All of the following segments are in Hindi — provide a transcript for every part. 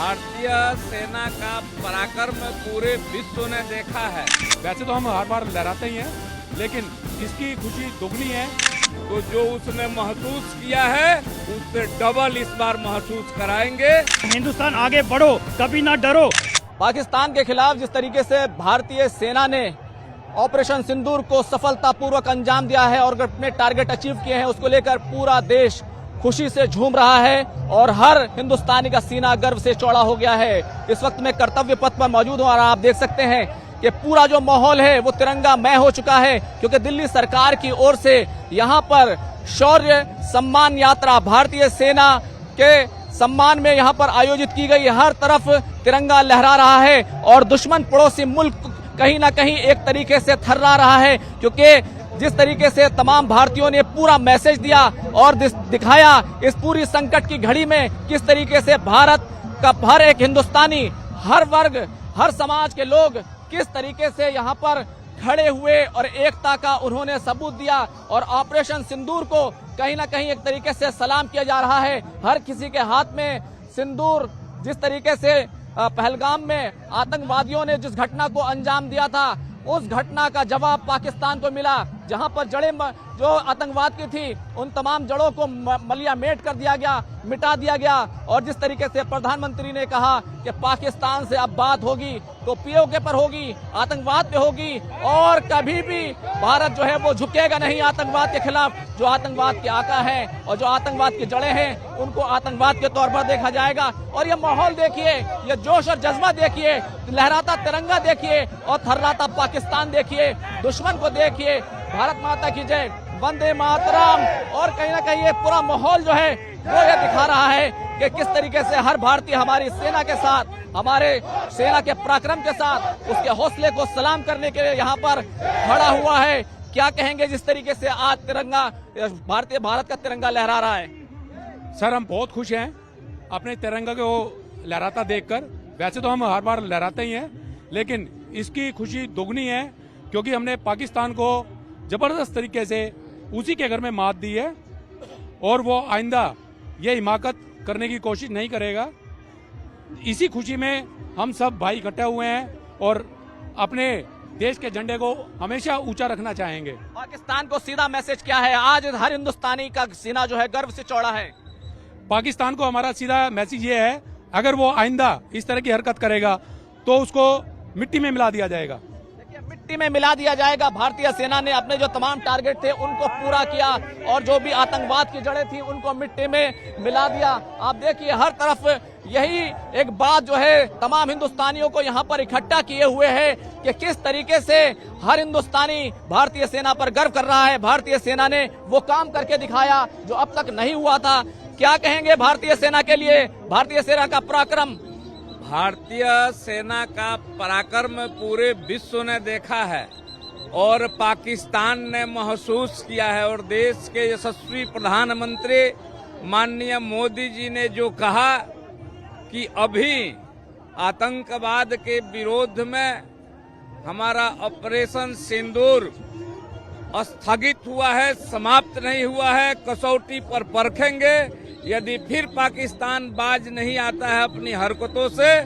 भारतीय सेना का पराक्रम पूरे विश्व ने देखा है। वैसे तो हम हर बार लहराते ही हैं, लेकिन इसकी खुशी दोगुनी है। तो जो उसने महसूस किया है उससे डबल इस बार महसूस कराएंगे। हिंदुस्तान आगे बढ़ो, कभी ना डरो। पाकिस्तान के खिलाफ जिस तरीके से भारतीय सेना ने ऑपरेशन सिंदूर को सफलतापूर्वक अंजाम दिया है और अपने टारगेट अचीव किए हैं, उसको लेकर पूरा देश खुशी से झूम रहा है और हर हिंदुस्तानी का सीना गर्व से चौड़ा हो गया है। इस वक्त मैं कर्तव्य पथ पर मौजूद हूं और आप देख सकते हैं कि पूरा जो माहौल है वो तिरंगामय हो चुका है, क्योंकि दिल्ली सरकार की ओर से यहाँ पर शौर्य सम्मान यात्रा भारतीय सेना के सम्मान में यहाँ पर आयोजित की गई। हर तरफ तिरंगा लहरा रहा है और दुश्मन पड़ोसी मुल्क कहीं ना कहीं एक तरीके से थर्रा रहा है, क्योंकि जिस तरीके से तमाम भारतीयों ने पूरा मैसेज दिया और दिखाया इस पूरी संकट की घड़ी में किस तरीके से भारत का हर एक हिंदुस्तानी, हर वर्ग, हर समाज के लोग किस तरीके से यहाँ पर खड़े हुए और एकता का उन्होंने सबूत दिया और ऑपरेशन सिंदूर को कहीं ना कहीं एक तरीके से सलाम किया जा रहा है। हर किसी के हाथ में सिंदूर, जिस तरीके से पहलगाम में आतंकवादियों ने जिस घटना को अंजाम दिया था उस घटना का जवाब पाकिस्तान को मिला, जहां पर जड़ें जो आतंकवाद की थी उन तमाम जड़ों को मलियामेट कर दिया गया, मिटा दिया गया। और जिस तरीके से प्रधानमंत्री ने कहा कि पाकिस्तान से अब बात होगी तो पीओके पर होगी, आतंकवाद पे होगी और कभी भी भारत जो है वो झुकेगा नहीं आतंकवाद के खिलाफ। जो आतंकवाद के आका है और जो आतंकवाद की जड़ें हैं उनको आतंकवाद के तौर पर देखा जाएगा। और ये माहौल देखिए, ये जोश और जज्बा देखिए, लहराता तिरंगा देखिए और थर्राता पाकिस्तान देखिए, दुश्मन को देखिए। भारत माता की जय, वंदे मातरम। और कहीं ना कहीं ये पूरा माहौल जो है वो ये दिखा रहा है कि किस तरीके से हर भारतीय हमारी सेना के साथ, हमारे सेना के पराक्रम के साथ उसके हौसले को सलाम करने के लिए यहाँ पर खड़ा हुआ है। क्या कहेंगे जिस तरीके से आज तिरंगा, भारत का तिरंगा लहरा रहा है? सर, हम बहुत खुश हैं अपने तिरंगा को लहराता देखकर। वैसे तो हम हर बार लहराते ही हैं, लेकिन इसकी खुशी दोगुनी है क्योंकि हमने पाकिस्तान को जबरदस्त तरीके से उसी के घर में मात दी है और वो आइंदा ये हिमाकत करने की कोशिश नहीं करेगा। इसी खुशी में हम सब भाई इकट्ठे हुए हैं और अपने देश के झंडे को हमेशा ऊंचा रखना चाहेंगे। पाकिस्तान को सीधा मैसेज क्या है? आज हर हिंदुस्तानी का सीना जो है गर्व से चौड़ा है। पाकिस्तान को हमारा सीधा मैसेज ये है, अगर वो आइंदा इस तरह की हरकत करेगा तो उसको मिट्टी में मिला दिया जाएगा। मिट्टी में मिला दिया जाएगा। भारतीय सेना ने अपने जो तमाम टारगेट थे उनको पूरा किया और जो भी आतंकवाद की जड़ें थी उनको मिट्टी में मिला दिया। आप देखिए हर तरफ यही एक बात जो है तमाम हिंदुस्तानियों को यहाँ पर इकट्ठा किए हुए है कि किस तरीके से हर हिंदुस्तानी भारतीय सेना पर गर्व कर रहा है। भारतीय सेना ने वो काम करके दिखाया जो अब तक नहीं हुआ था। क्या कहेंगे भारतीय सेना के लिए, भारतीय सेना का पराक्रम? भारतीय सेना का पराक्रम पूरे विश्व ने देखा है और पाकिस्तान ने महसूस किया है। और देश के यशस्वी प्रधानमंत्री माननीय मोदी जी ने जो कहा कि अभी आतंकवाद के विरोध में हमारा ऑपरेशन सिंदूर स्थगित हुआ है, समाप्त नहीं हुआ है, कसौटी पर परखेंगे। यदि फिर पाकिस्तान बाज नहीं आता है अपनी हरकतों से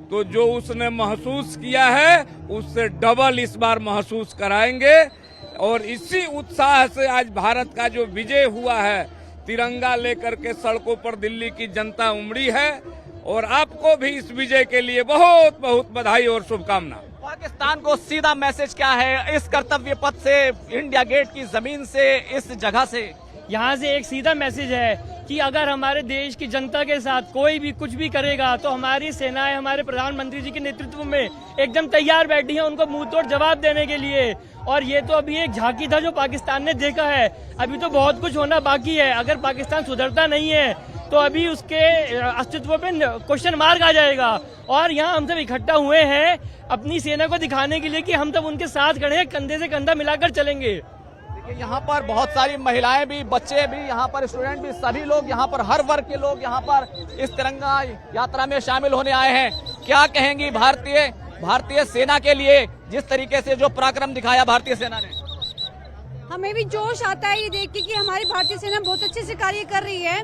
तो जो उसने महसूस किया है उससे डबल इस बार महसूस कराएंगे। और इसी उत्साह से आज भारत का जो विजय हुआ है, तिरंगा लेकर के सड़कों पर दिल्ली की जनता उमड़ी है और आपको भी इस विजय के लिए बहुत बहुत बधाई और शुभकामना। पाकिस्तान को सीधा मैसेज क्या है इस कर्तव्य पथ से, इंडिया गेट की जमीन से, इस जगह से? यहाँ से एक सीधा मैसेज है कि अगर हमारे देश की जनता के साथ कोई भी कुछ भी करेगा तो हमारी सेनाएं हमारे प्रधानमंत्री जी के नेतृत्व में एकदम तैयार बैठी हैं उनको मुंह तोड़ जवाब देने के लिए। और ये तो अभी एक झांकी था जो पाकिस्तान ने देखा है, अभी तो बहुत कुछ होना बाकी है। अगर पाकिस्तान सुधरता नहीं है तो अभी उसके अस्तित्व पे क्वेश्चन मार्क आ जाएगा। और यहाँ हम सब इकट्ठा हुए हैं अपनी सेना को दिखाने के लिए कि हम सब उनके साथ खड़े हैं, कंधे से कंधा मिलाकर चलेंगे। यहाँ पर बहुत सारी महिलाएं भी, बच्चे भी, यहाँ पर स्टूडेंट भी, सभी लोग यहाँ पर, हर वर्ग के लोग यहाँ पर इस तिरंगा यात्रा में शामिल होने आए हैं। क्या कहेंगी भारतीय सेना के लिए जिस तरीके से जो पराक्रम दिखाया भारतीय सेना ने? हमें भी जोश आता है ये देख के कि हमारी भारतीय सेना बहुत अच्छे से कार्य कर रही है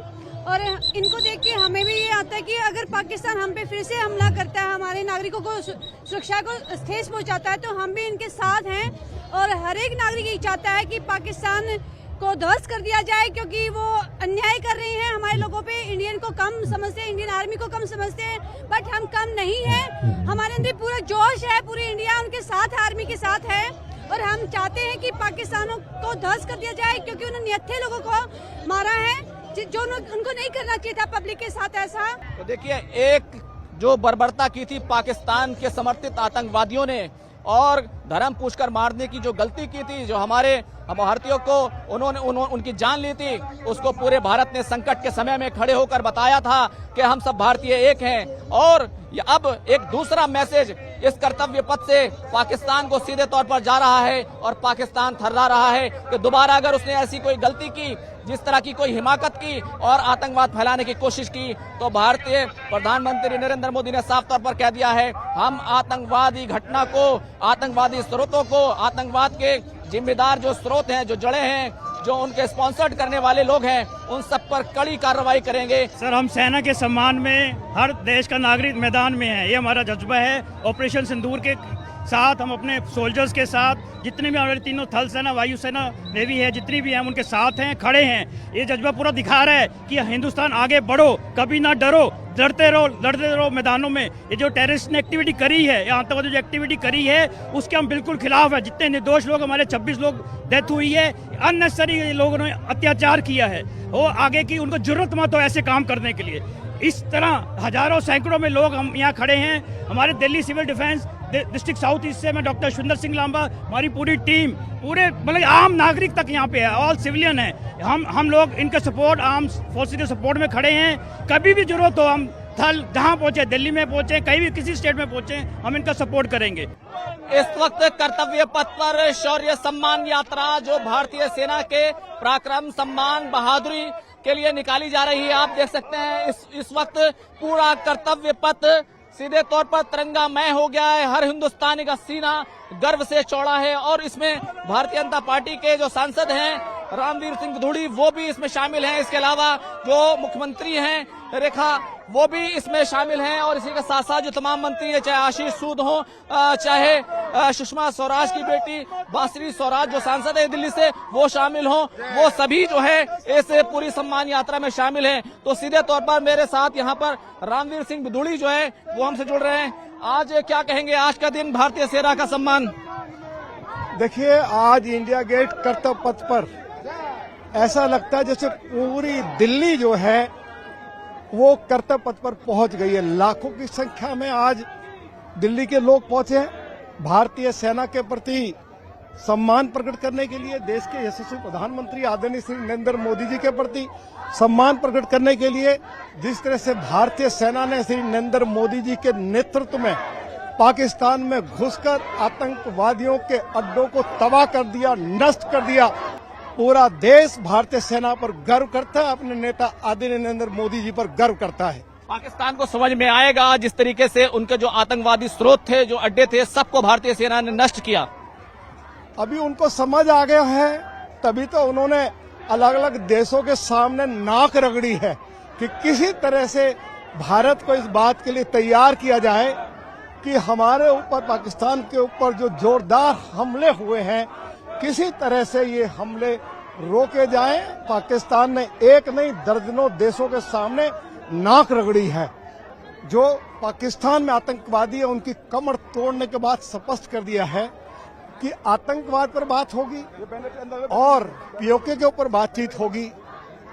और इनको देख के हमें भी ये आता है कि अगर पाकिस्तान हम पे फिर से हमला करता है, हमारे नागरिकों को सुरक्षा को ठेस पहुंचाता है, तो हम भी इनके साथ हैं। और हर एक नागरिक ये चाहता है कि पाकिस्तान को ध्वस्त कर दिया जाए, क्योंकि वो अन्याय कर रहे हैं हमारे लोगों पे। इंडियन को कम समझते हैं, इंडियन आर्मी को कम समझते हैं, बट हम कम नहीं हैं। हमारे अंदर पूरा जोश है, पूरी इंडिया उनके साथ है, आर्मी के साथ है। और हम चाहते हैं कि पाकिस्तानों को ध्वस्त कर दिया जाए, क्योंकि उन्होंने निहत्थे लोगों को मारा है, जो उनको नहीं करना चाहिए था पब्लिक के साथ ऐसा। तो देखिए, एक जो बर्बरता की थी पाकिस्तान के समर्थित आतंकवादियों ने और धर्म पूछकर मारने की जो गलती की थी, जो हमारे भारतीयों को उन्होंने उनकी जान ली थी, उसको पूरे भारत ने संकट के समय में खड़े होकर बताया था कि हम सब भारतीय एक हैं। और अब एक दूसरा मैसेज इस कर्तव्य पथ से पाकिस्तान को सीधे तौर पर जा रहा है और पाकिस्तान थर्रा रहा है कि दोबारा अगर उसने ऐसी कोई गलती की, जिस तरह की कोई हिमाकत की और आतंकवाद फैलाने की कोशिश की, तो भारतीय प्रधानमंत्री नरेंद्र मोदी ने साफ तौर पर कह दिया है, हम आतंकवादी घटना को, आतंकवादी स्रोतों को, आतंकवाद के जिम्मेदार जो स्रोत हैं, जो जड़ें हैं, जो उनके स्पॉन्सर्ड करने वाले लोग हैं, उन सब पर कड़ी कार्रवाई करेंगे। सर, हम सेना के सम्मान में हर देश का नागरिक मैदान में है, ये हमारा जज्बा है। ऑपरेशन सिंदूर के साथ हम अपने सोल्जर्स के साथ, जितने भी हमारे तीनों थल सेना, वायु सेना, नेवी है, जितनी भी है, हम उनके साथ हैं, खड़े हैं। ये जज्बा पूरा दिखा रहा है कि हिंदुस्तान आगे बढ़ो, कभी ना डरो, लड़ते रहो मैदानों में। ये जो टेररिस्ट ने एक्टिविटी करी है, या आतंकवादी जो एक्टिविटी करी है, उसके हम बिल्कुल खिलाफ है। जितने निर्दोष लोग, हमारे 26 लोग डेथ हुई है, अननेसेसरी लोगों ने अत्याचार किया है। वो आगे की उनको जरूरत मत हो ऐसे काम करने के लिए। इस तरह हजारों सैकड़ों में लोग हम यहाँ खड़े हैं। हमारे Delhi civil defence district south east से मैं डॉक्टर सुंदर सिंह लांबा, हमारी पूरी टीम, पूरे मतलब आम नागरिक तक यहाँ पे है, ऑल सिविलियन है। हम लोग इनके सपोर्ट, आर्म फोर्सेस के सपोर्ट में खड़े हैं। कभी भी जरूरत हो, हम थल जहाँ पहुँचे, दिल्ली में पहुँचे, कहीं भी किसी स्टेट में पहुँचे, हम इनका सपोर्ट करेंगे। इस वक्त कर्तव्य पथ पर शौर्य सम्मान यात्रा जो भारतीय सेना के पराक्रम, सम्मान, बहादुरी के लिए निकाली जा रही है। आप देख सकते हैं इस वक्त पूरा कर्तव्य पथ सीधे तौर पर तिरंगामय हो गया है। हर हिंदुस्तानी का सीना गर्व से चौड़ा है और इसमें भारतीय जनता पार्टी के जो सांसद हैं रामवीर सिंह धूड़ी, वो भी इसमें शामिल हैं। इसके अलावा जो मुख्यमंत्री हैं रेखा, वो भी इसमें शामिल हैं। और इसी के साथ साथ जो तमाम मंत्री हैं, चाहे आशीष सूद हो, चाहे सुषमा स्वराज की बेटी बांसुरी स्वराज जो सांसद है दिल्ली से, वो शामिल हो, वो सभी जो है इस पूरी सम्मान यात्रा में शामिल हैं। तो सीधे तौर पर मेरे साथ यहाँ पर रामवीर सिंह धूड़ी जो है वो हमसे जुड़ रहे हैं। आज क्या कहेंगे, आज का दिन भारतीय सेना का सम्मान? देखिए, आज इंडिया गेट कर्तव्य पथ पर ऐसा लगता है जैसे पूरी दिल्ली जो है वो कर्तव्य पथ पर पहुंच गई है। लाखों की संख्या में आज दिल्ली के लोग पहुंचे हैं भारतीय सेना के प्रति सम्मान प्रकट करने के लिए, देश के यशस्वी प्रधानमंत्री आदरणीय श्री नरेंद्र मोदी जी के प्रति सम्मान प्रकट करने के लिए। जिस तरह से भारतीय सेना ने श्री नरेंद्र मोदी जी के नेतृत्व में पाकिस्तान में घुसकर आतंकवादियों के अड्डों को तबाह कर दिया, नष्ट कर दिया, पूरा देश भारतीय सेना पर गर्व करता है, अपने नेता आदरणीय नरेंद्र मोदी जी पर गर्व करता है। पाकिस्तान को समझ में आएगा जिस तरीके से उनके जो आतंकवादी स्रोत थे, जो अड्डे थे, सबको भारतीय सेना ने नष्ट किया। अभी उनको समझ आ गया है, तभी तो उन्होंने अलग अलग देशों के सामने नाक रगड़ी है कि किसी तरह से भारत को इस बात के लिए तैयार किया जाए कि हमारे ऊपर, पाकिस्तान के ऊपर जो जोरदार हमले हुए हैं, किसी तरह से ये हमले रोके जाएं। पाकिस्तान ने एक नहीं दर्जनों देशों के सामने नाक रगड़ी है। जो पाकिस्तान में आतंकवादी है उनकी कमर तोड़ने के बाद स्पष्ट कर दिया है कि आतंकवाद पर बात होगी और पीओके के ऊपर बातचीत होगी।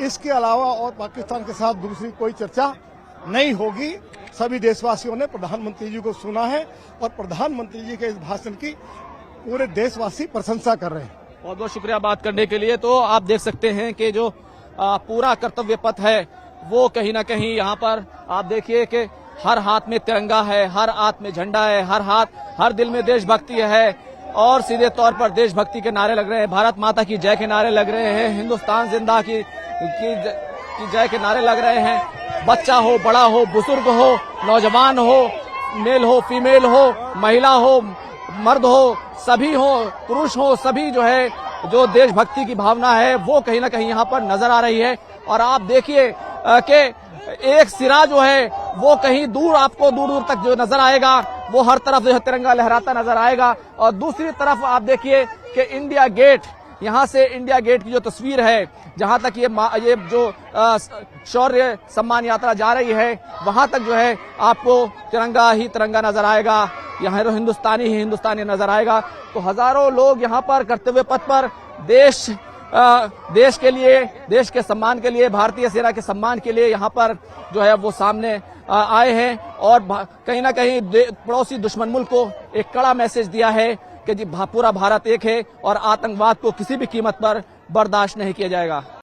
इसके अलावा और पाकिस्तान के साथ दूसरी कोई चर्चा नहीं होगी। सभी देशवासियों ने प्रधानमंत्री जी को सुना है और प्रधानमंत्री जी के इस भाषण की पूरे देशवासी प्रशंसा कर रहे हैं। बहुत बहुत शुक्रिया बात करने के लिए। तो आप देख सकते हैं कि जो पूरा कर्तव्य पथ है वो कहीं ना कहीं यहाँ पर आप देखिए कि हर हाथ में तिरंगा है, हर हाथ में झंडा है, हर दिल में देशभक्ति है और सीधे तौर पर देशभक्ति के नारे लग रहे हैं, भारत माता की जय के नारे लग रहे हैं, हिंदुस्तान जिंदा की जय के नारे लग रहे हैं। बच्चा हो, बड़ा हो, बुजुर्ग हो, नौजवान हो, मेल हो, फीमेल हो, महिला हो, मर्द हो, सभी हो, पुरुष हो, सभी जो है जो देशभक्ति की भावना है वो कहीं ना कहीं यहाँ पर नजर आ रही है। और आप देखिए के एक सिरा जो है वो कहीं दूर, आपको दूर दूर तक जो नजर आएगा, वो हर तरफ जो है तिरंगा लहराता नजर आएगा। और दूसरी तरफ आप देखिए कि इंडिया गेट, यहाँ से इंडिया गेट की जो तस्वीर है, जहां तक ये जो शौर्य सम्मान यात्रा जा रही है, वहां तक जो है आपको तिरंगा ही तिरंगा नजर आएगा, यहाँ हिंदुस्तानी ही हिंदुस्तानी नजर आएगा। तो हजारों लोग यहाँ पर कर्तव्य पथ पर देश के लिए, देश के सम्मान के लिए, भारतीय सेना के सम्मान के लिए यहाँ पर जो है वो सामने आए हैं और कहीं ना कहीं पड़ोसी दुश्मन मुल्क को एक कड़ा मैसेज दिया है कि जी पूरा भारत एक है और आतंकवाद को किसी भी कीमत पर बर्दाश्त नहीं किया जाएगा।